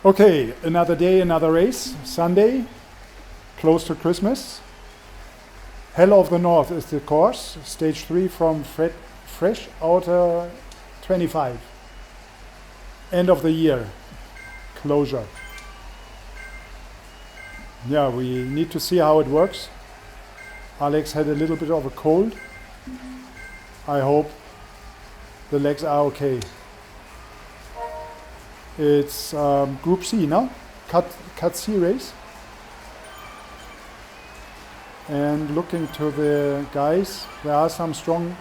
Okay, another day, another race. Sunday, close to Christmas. Hell of the North is the course. Stage 3 from fresh outta 25. End of the year. Closure. Yeah, we need to see how it works. Alex had a little bit of a cold. I hope the legs are okay. It's Group C, no? Cut C race. And looking to the guys, there are some stronger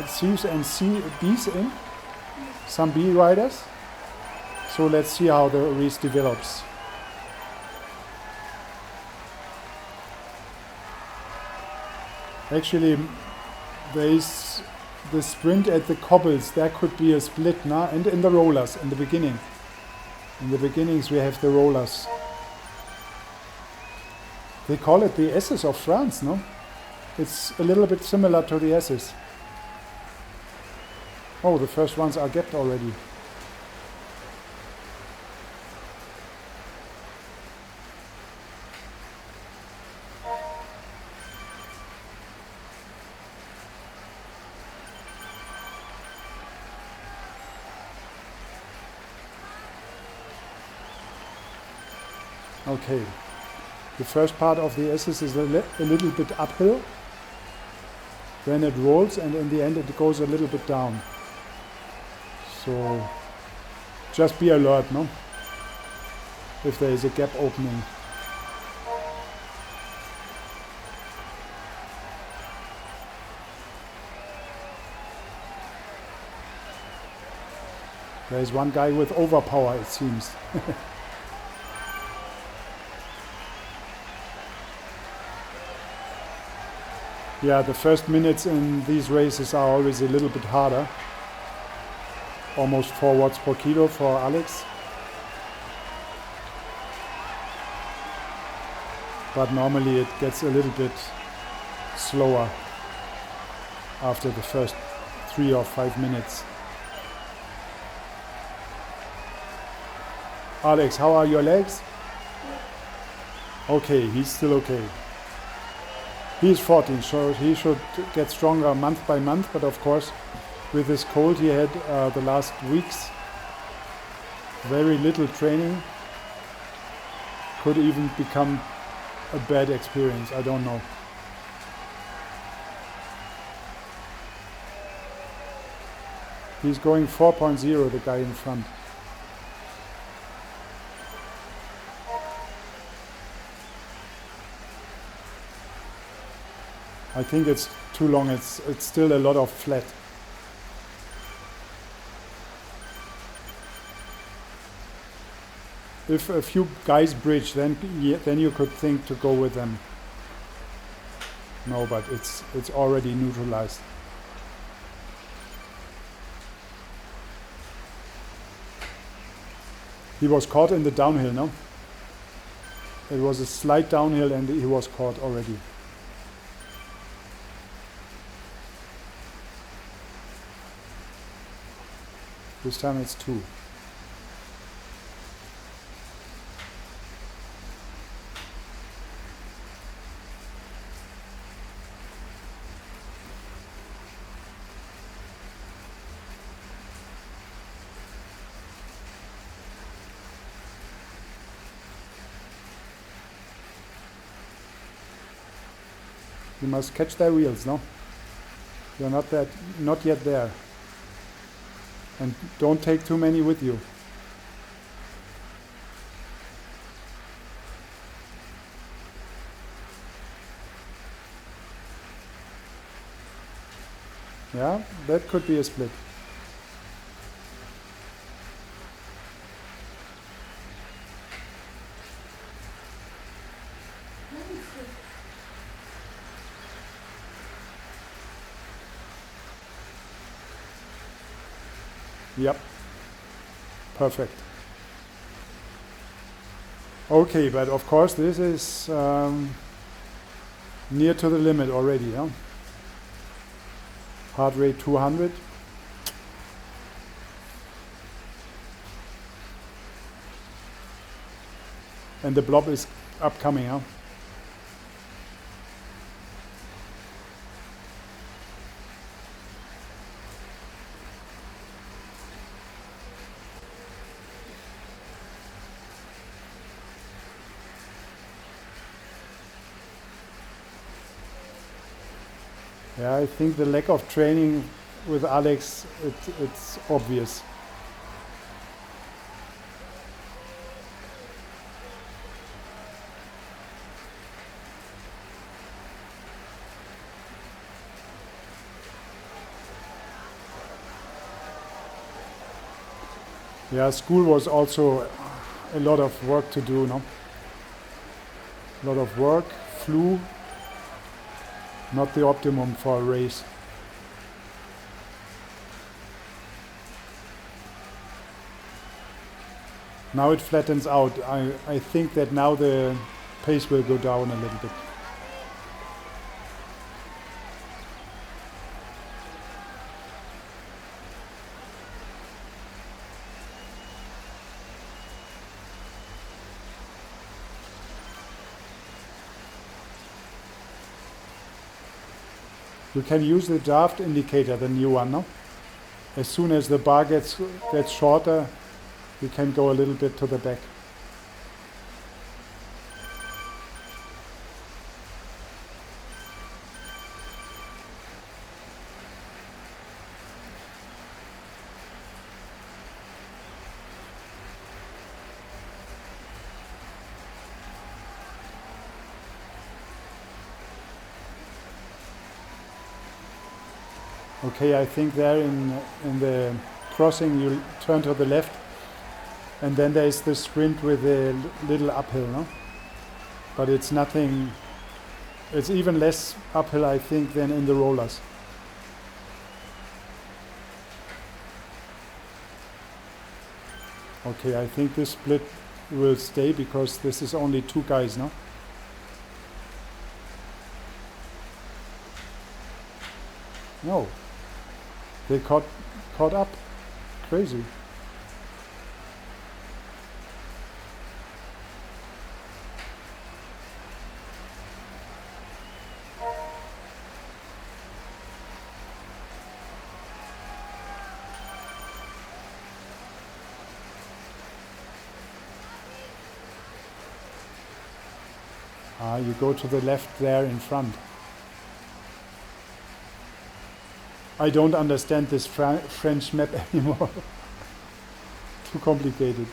C's and B's in. Some B riders. So let's see how the race develops. Actually, there is the sprint at the cobbles. There could be a split, nah? And in the rollers in the beginning. In the beginnings we have the rollers. They call it the S's of France, no? It's a little bit similar to the S's. Oh, the first ones are gapped already. Okay, the first part of the S's is a little bit uphill, then it rolls, and in the end it goes a little bit down. So just be alert, no? If there is a gap opening. There is one guy with overpower, it seems. Yeah, the first minutes in these races are always a little bit harder. Almost 4 watts per kilo for Alex. But normally it gets a little bit slower after the first 3 or 5 minutes. Alex, how are your legs? Okay, he's still okay. He's 14, so he should get stronger month by month, but of course with this cold he had the last weeks, very little training, could even become a bad experience, I don't know. He's going 4.0, the guy in front. I think it's too long, it's still a lot of flat. If a few guys bridge, then you could think to go with them. No, but it's already neutralized. He was caught in the downhill, no? It was a slight downhill and he was caught already. This time it's 2. You must catch their wheels, no? You're not yet there. And don't take too many with you. Yeah, that could be a split. Yep, perfect. Okay, but of course this is near to the limit already. Huh? Heart rate 200. and the blob is upcoming. Huh? Yeah, I think the lack of training with Alex, it's obvious. Yeah, school was also a lot of work to do, no? A lot of work, flew, not the optimum for a race. Now it flattens out. I think that now the pace will go down a little bit. You can use the draft indicator, the new one, no? As soon as the bar gets shorter, you can go a little bit to the back. Okay, I think there in the crossing you turn to the left, and then there is the sprint with a little uphill, no? But it's nothing, it's even less uphill I think than in the rollers. Okay, I think this split will stay because this is only two guys, no? No. They caught up. Crazy. You go to the left there in front. I don't understand this French map anymore. Too complicated.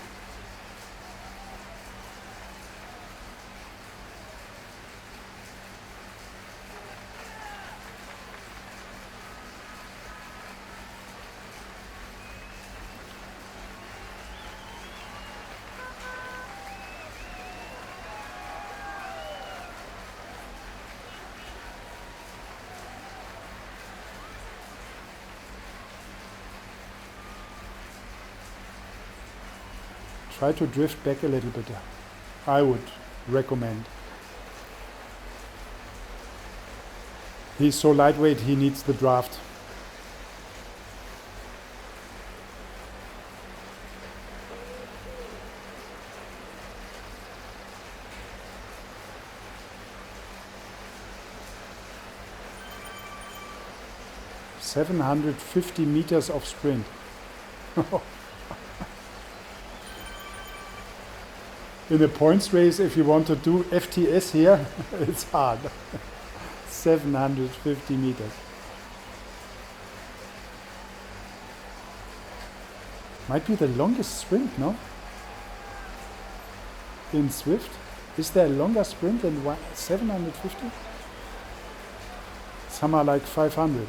Try to drift back a little bit. I would recommend. He's so lightweight, he needs the draft. $750 meters of sprint. In a points race, if you want to do FTS here, it's hard. 750 meters. Might be the longest sprint, no? In Swift? Is there a longer sprint than 750? Some are like 500.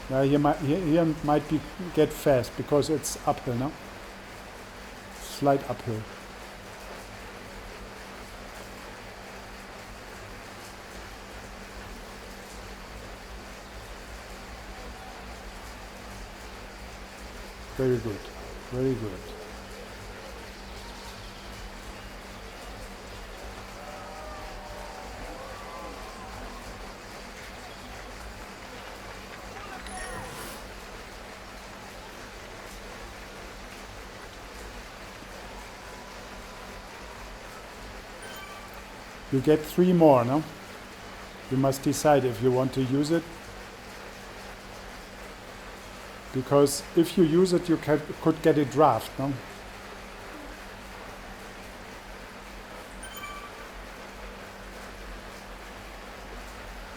Here might be get fast because it's uphill, no? Slight uphill. Very good, very good. You get 3 more, no? You must decide if you want to use it. Because if you use it, you could get a draft, no?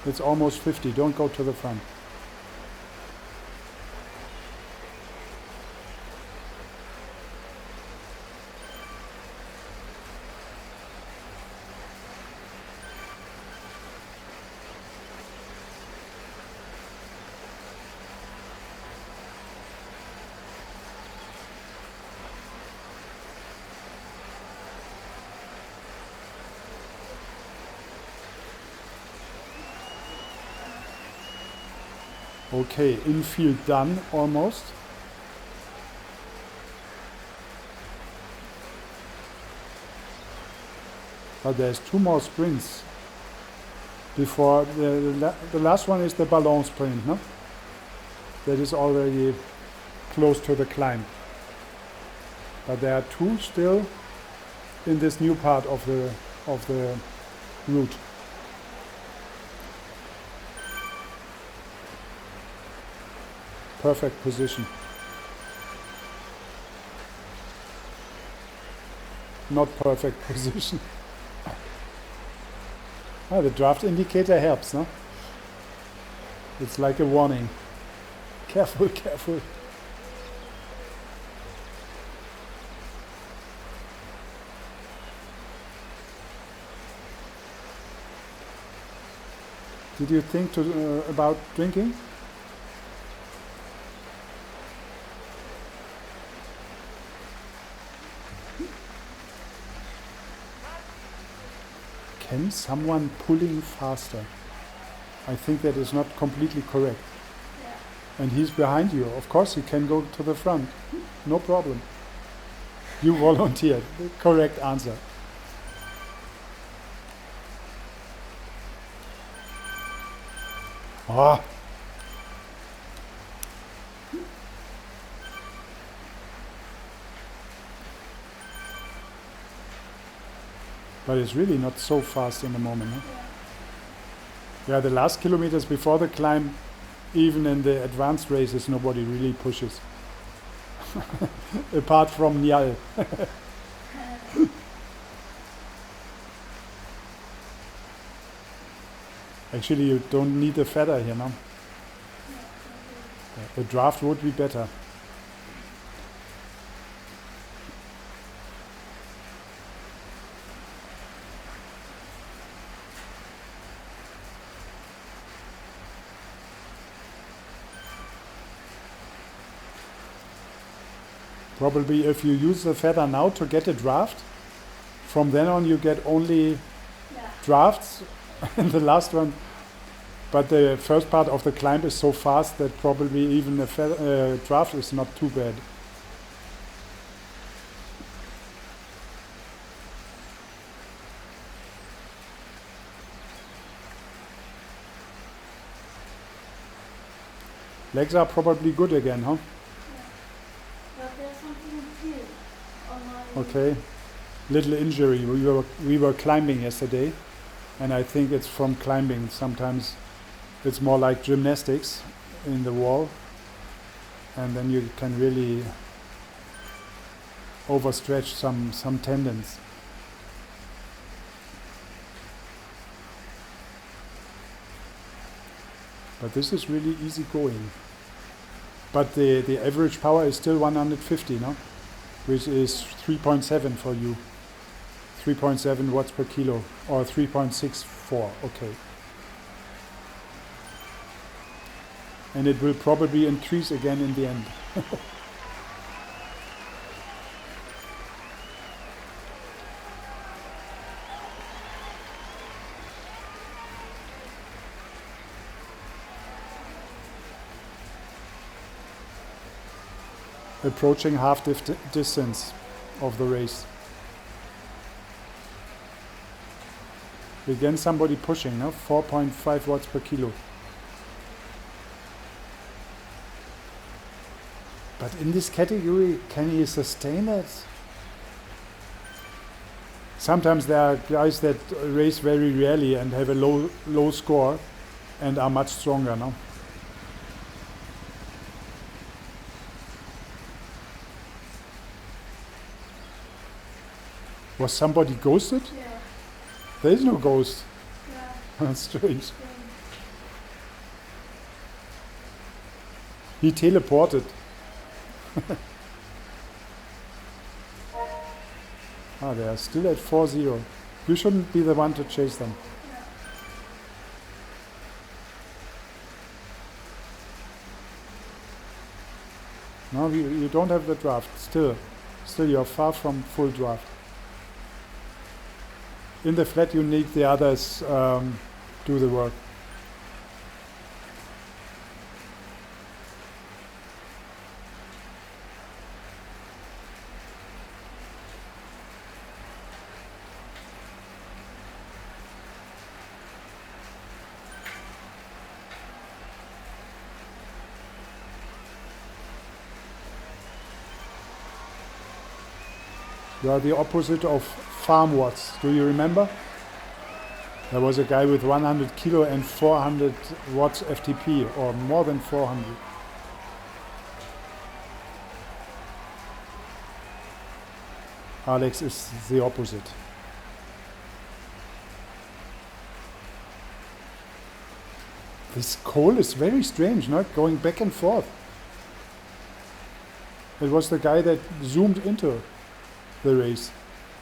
It's almost 50. Don't go to the front. Okay, infield done almost. But there's 2 more sprints before the last one is the ballon sprint, no? That is already close to the climb. But there are 2 still in this new part of the route. Perfect position. Not perfect position. The draft indicator helps, no? It's like a warning. Careful, careful. Did you think about drinking? Can someone pulling faster? I think that is not completely correct. Yeah. And he's behind you. Of course he can go to the front. No problem. You volunteered. The correct answer. Ah. But it's really not so fast in the moment, huh? Yeah, the last kilometers before the climb, even in the advanced races, nobody really pushes. Apart from Niall. Actually, you don't need a feather here, no? A draft would be better. Probably if you use the feather now to get a draft, from then on you get only drafts in the last one. But the first part of the climb is so fast that probably even a draft is not too bad. Legs are probably good again, huh? But there's something here on my... Okay. Little injury. We were climbing yesterday, and I think it's from climbing. Sometimes it's more like gymnastics in the wall, and then you can really overstretch some tendons. But this is really easy going. But the average power is still 150, no? Which is 3.7 for you. 3.7 watts per kilo, or 3.64, okay. And it will probably increase again in the end. Approaching half distance of the race. Again, somebody pushing, no? 4.5 watts per kilo. But in this category, can he sustain it? Sometimes there are guys that race very rarely and have a low score and are much stronger, no? Was somebody ghosted? Yeah. There is no ghost. Yeah. That's strange. Same. He teleported. Ah, they are still at 4-0. You shouldn't be the one to chase them. Yeah. No, you don't have the draft. Still you're far from full draft. In the flat, you need the others do the work. You are the opposite of farm watts. Do you remember? There was a guy with 100 kilo and 400 watts FTP, or more than 400. Alex is the opposite. This Cole is very strange, not going back and forth. It was the guy that zoomed into the race.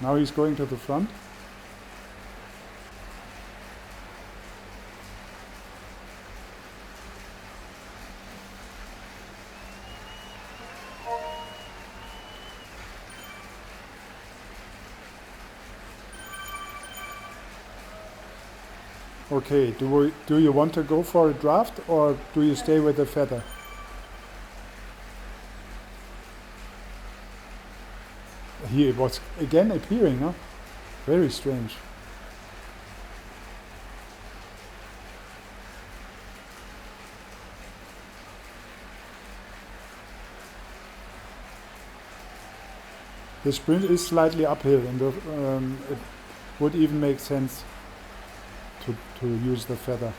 Now he's going to the front. Okay, do you want to go for a draft or do you stay with the feather? He was again appearing, huh? Very strange. The sprint is slightly uphill, and it would even make sense to use the feather.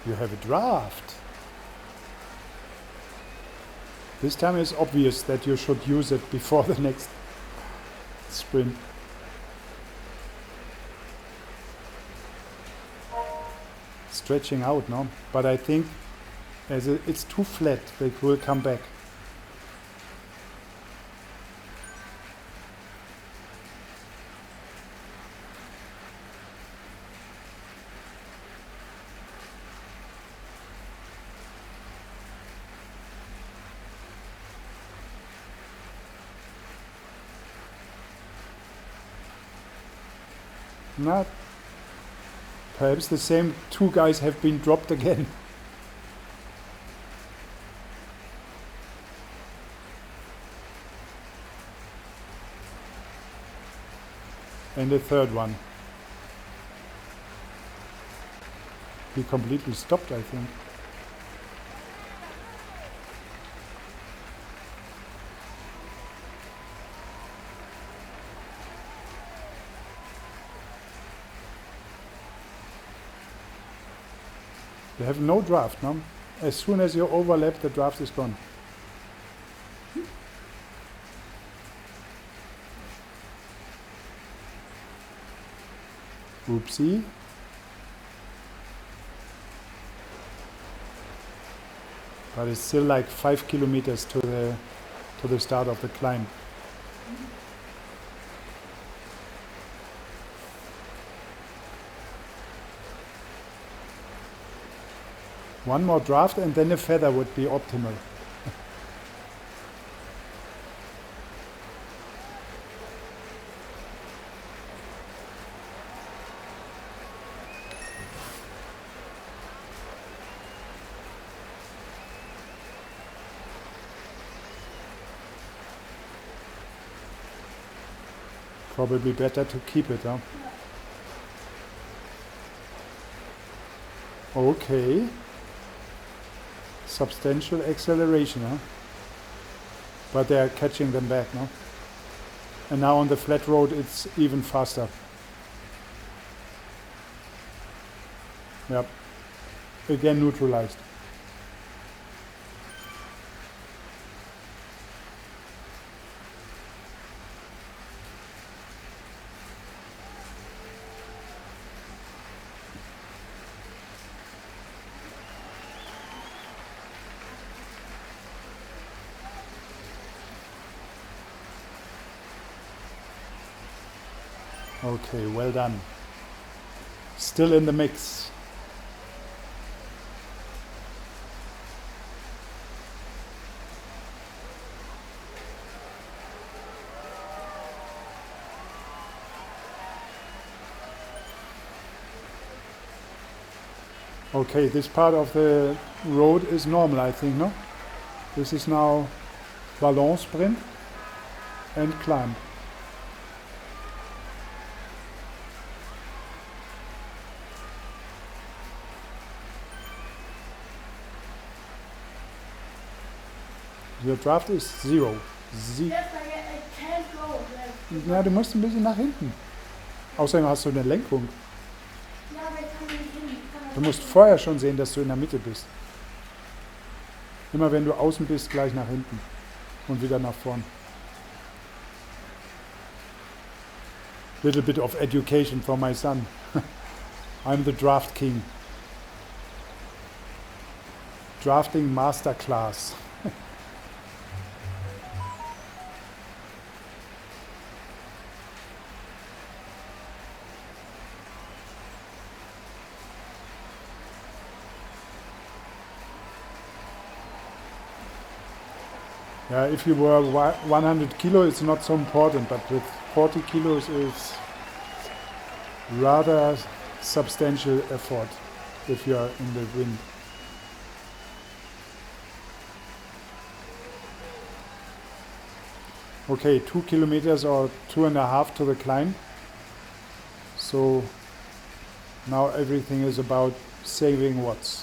You have a draft. This time it's obvious that you should use it before the next sprint. Stretching out, no? But I think as it's too flat, they will come back. Not. Perhaps the same two guys have been dropped again. And the third one. He completely stopped, I think. You have no draft, no? As soon as you overlap, the draft is gone. Oopsie. but it's still like 5 kilometers to the start of the climb. One more draft and then a feather would be optimal. Probably better to keep it, huh? Okay. Substantial acceleration, huh? But they are catching them back, no? And now on the flat road it's even faster. Yep. Again neutralized. Okay, well done. Still in the mix. Okay, this part of the road is normal, I think, no? This is now balance sprint and climb. Your draft is 0. Yes, I can't go. Na, du musst ein bisschen nach hinten. Außerdem hast du eine Lenkung. Ja, aber ich kann nicht hin. Du musst vorher schon sehen, dass du in der Mitte bist. Immer wenn du außen bist, gleich nach hinten. Und wieder nach vorn. Little bit of education for my son. I'm the draft king. Drafting masterclass. Yeah, if you were 100 kilo, it's not so important, but with 40 kilos, it's rather substantial effort if you are in the wind. Okay, 2 kilometers or 2.5 to the climb. So now everything is about saving watts.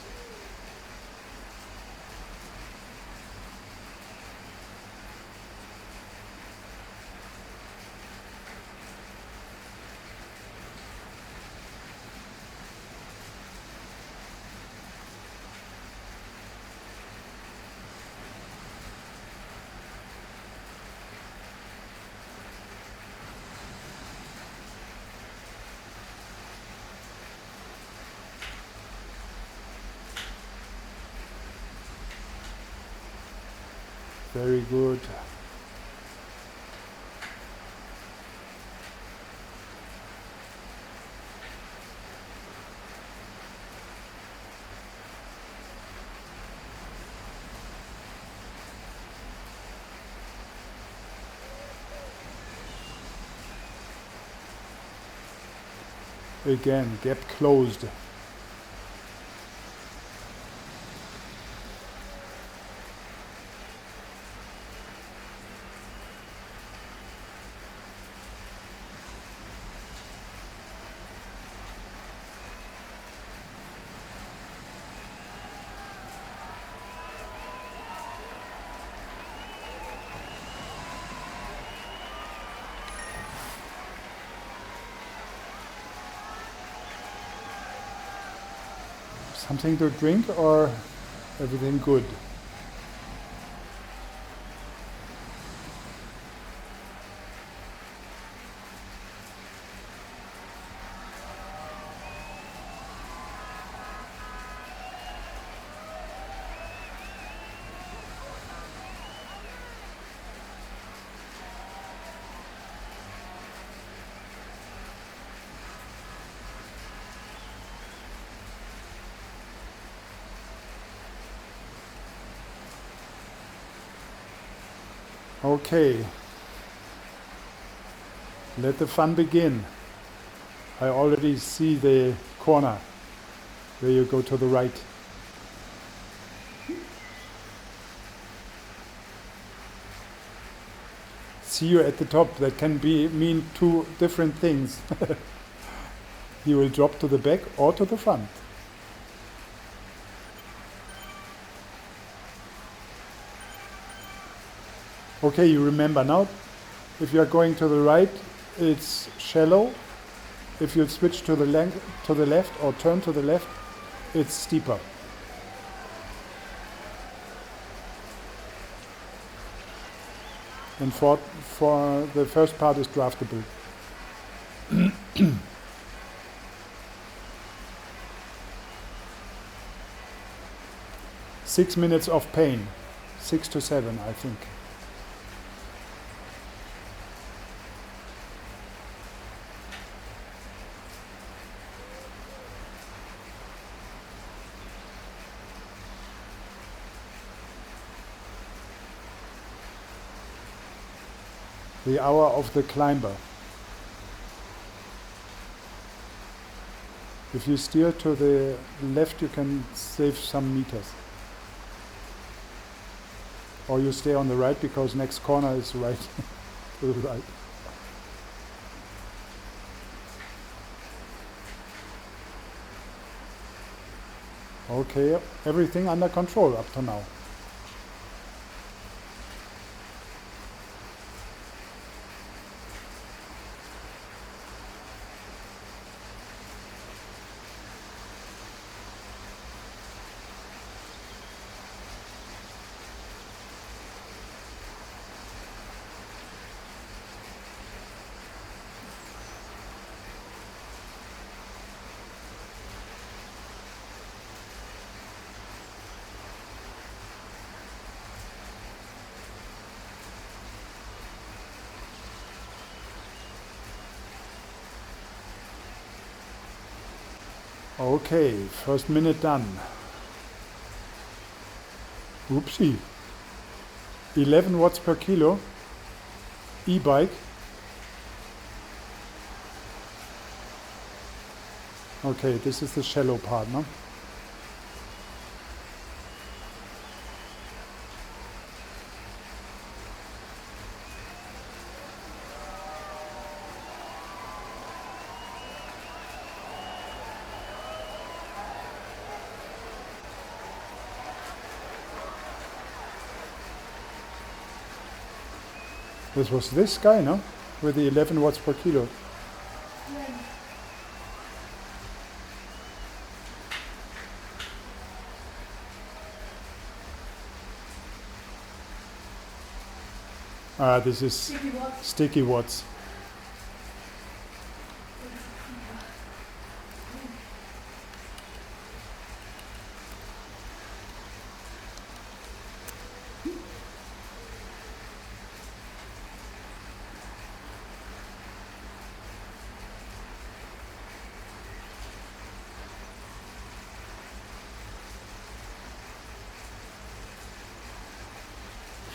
Very good. Again, gap closed. Something to drink or everything good? Okay, let the fun begin. I already see the corner where you go to the right. See you at the top. That can mean two different things. He will drop to the back or to the front. Okay, you remember now, if you are going to the right, it's shallow. If you switch to the left or turn to the left, it's steeper. And for the first part is draftable. 6 minutes of pain, 6 to 7, I think. The hour of the climber. If you steer to the left, you can save some meters. Or you stay on the right because next corner is right to the right. Okay, everything under control up to now. Okay, first minute done. Oopsie. 11 watts per kilo. E-bike. Okay, this is the shallow part, no? This was this guy, no? With the 11 watts per kilo. Ah, this is sticky watts.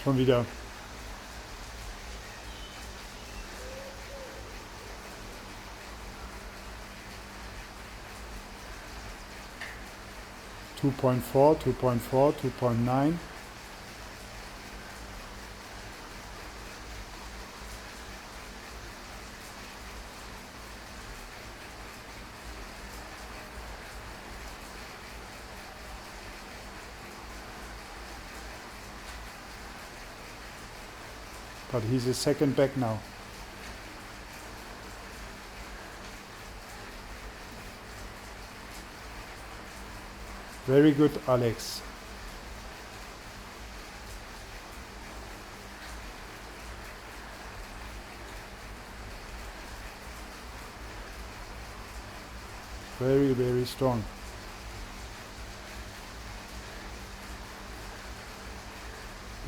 Schon wieder. Two point four, 2.4, 2.9. But he's a second back now. Very good, Alex. Very, very strong.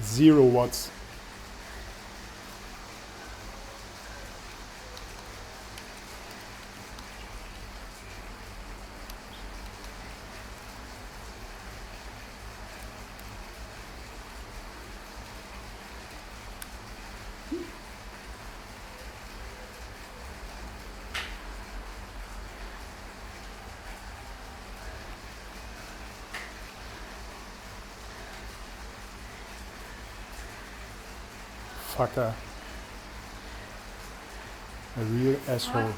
Zero watts. fucker. A real asshole.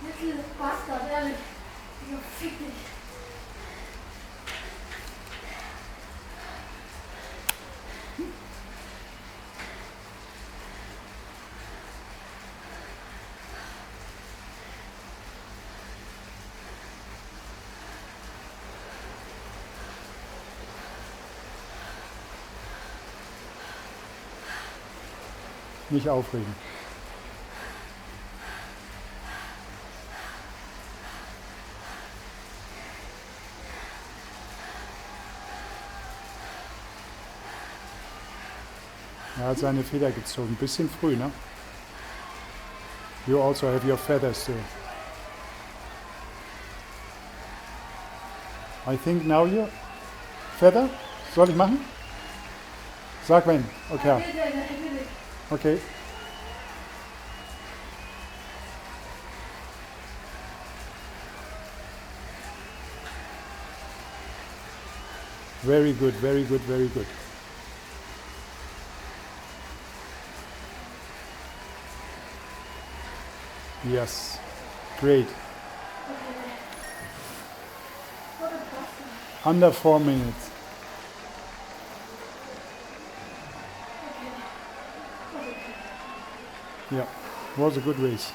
Little bastard, ehrlich. So fick dich. Nicht aufregen. Er hat seine Feder gezogen. Ein bisschen früh, ne? You also have your feathers still. I think now you... Feather? Soll ich machen? Sag wenn. Okay. Okay. Very good, very good, very good. Yes. Great. Under 4 minutes. Yeah. Was a good race.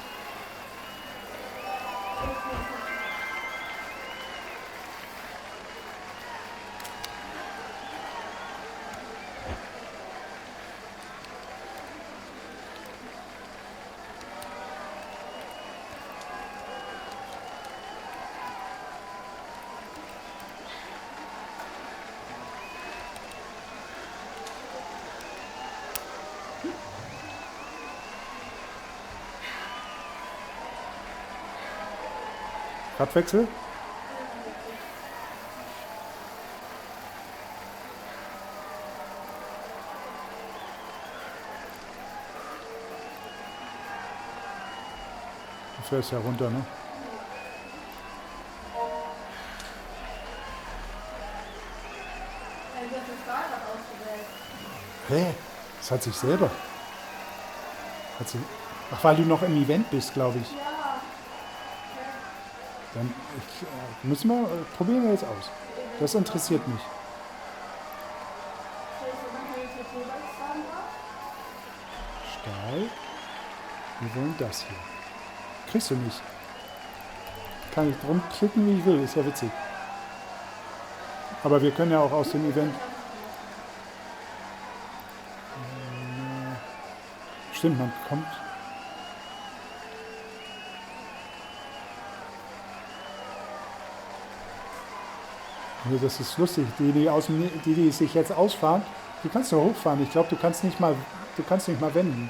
Radwechsel? Du fährst ja runter, ne? Hä? Das hat sich selber. Ach, weil du noch im Event bist, glaube ich. Dann müssen wir, probieren wir jetzt aus. Das interessiert mich. Stahl. Wir wollen das hier. Kriegst du nicht. Kann ich drum klicken, wie ich will. Ist ja witzig. Aber wir können ja auch aus dem Event... Stimmt, man kommt... Also das ist lustig. Die sich jetzt ausfahren, die kannst du hochfahren. Ich glaube, du kannst nicht mal wenden,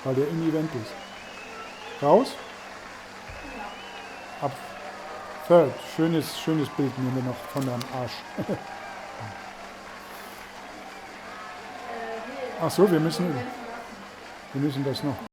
weil du im Event bist. Raus? Ab Third. Schönes Bild nehmen wir noch von deinem Arsch. Ach so, wir müssen das noch.